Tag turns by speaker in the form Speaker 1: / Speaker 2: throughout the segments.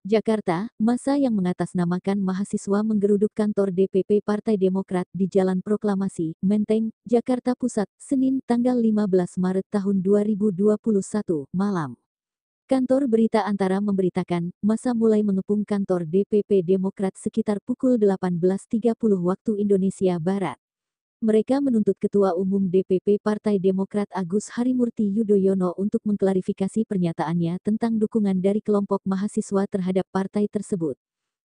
Speaker 1: Jakarta, massa yang mengatasnamakan mahasiswa menggeruduk kantor DPP Partai Demokrat di Jalan Proklamasi, Menteng, Jakarta Pusat, Senin tanggal 15 Maret tahun 2021, malam. Kantor Berita Antara memberitakan, massa mulai mengepung kantor DPP Demokrat sekitar pukul 18.30 waktu Indonesia Barat. Mereka menuntut Ketua Umum DPP Partai Demokrat Agus Harimurti Yudhoyono untuk mengklarifikasi pernyataannya tentang dukungan dari kelompok mahasiswa terhadap partai tersebut.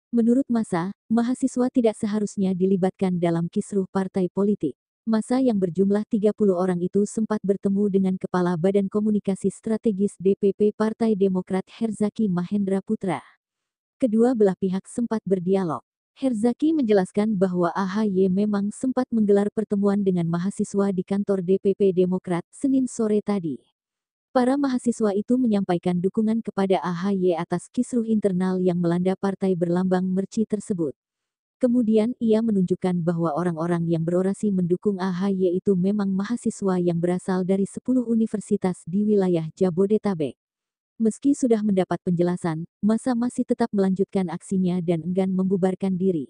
Speaker 1: Menurut massa, mahasiswa tidak seharusnya dilibatkan dalam kisruh partai politik. Massa yang berjumlah 30 orang itu sempat bertemu dengan Kepala Badan Komunikasi Strategis DPP Partai Demokrat Herzaki Mahendra Putra. Kedua belah pihak sempat berdialog. Herzaki menjelaskan bahwa AHY memang sempat menggelar pertemuan dengan mahasiswa di kantor DPP Demokrat Senin sore tadi. Para mahasiswa itu menyampaikan dukungan kepada AHY atas kisruh internal yang melanda partai berlambang merci tersebut. Kemudian ia menunjukkan bahwa orang-orang yang berorasi mendukung AHY itu memang mahasiswa yang berasal dari 10 universitas di wilayah Jabodetabek. Meski sudah mendapat penjelasan, massa masih tetap melanjutkan aksinya dan enggan membubarkan diri.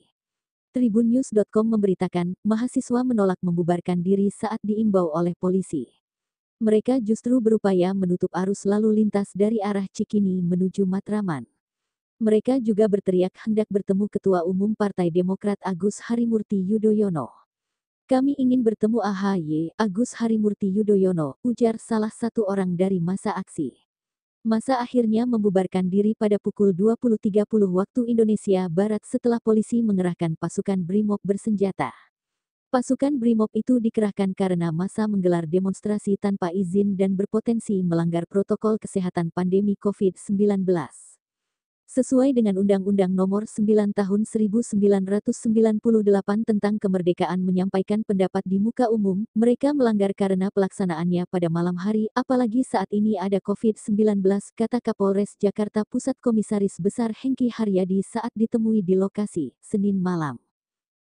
Speaker 1: Tribunnews.com memberitakan, mahasiswa menolak membubarkan diri saat diimbau oleh polisi. Mereka justru berupaya menutup arus lalu lintas dari arah Cikini menuju Matraman. Mereka juga berteriak hendak bertemu Ketua Umum Partai Demokrat Agus Harimurti Yudhoyono. Kami ingin bertemu AHY, Agus Harimurti Yudhoyono, ujar salah satu orang dari massa aksi. Massa akhirnya membubarkan diri pada pukul 20.30 waktu Indonesia Barat setelah polisi mengerahkan pasukan BRIMOB bersenjata. Pasukan BRIMOB itu dikerahkan karena massa menggelar demonstrasi tanpa izin dan berpotensi melanggar protokol kesehatan pandemi COVID-19. Sesuai dengan Undang-Undang Nomor 9 Tahun 1998 tentang kemerdekaan menyampaikan pendapat di muka umum, mereka melanggar karena pelaksanaannya pada malam hari, apalagi saat ini ada COVID-19, kata Kapolres Jakarta Pusat Komisaris Besar Hengki Haryadi saat ditemui di lokasi, Senin malam.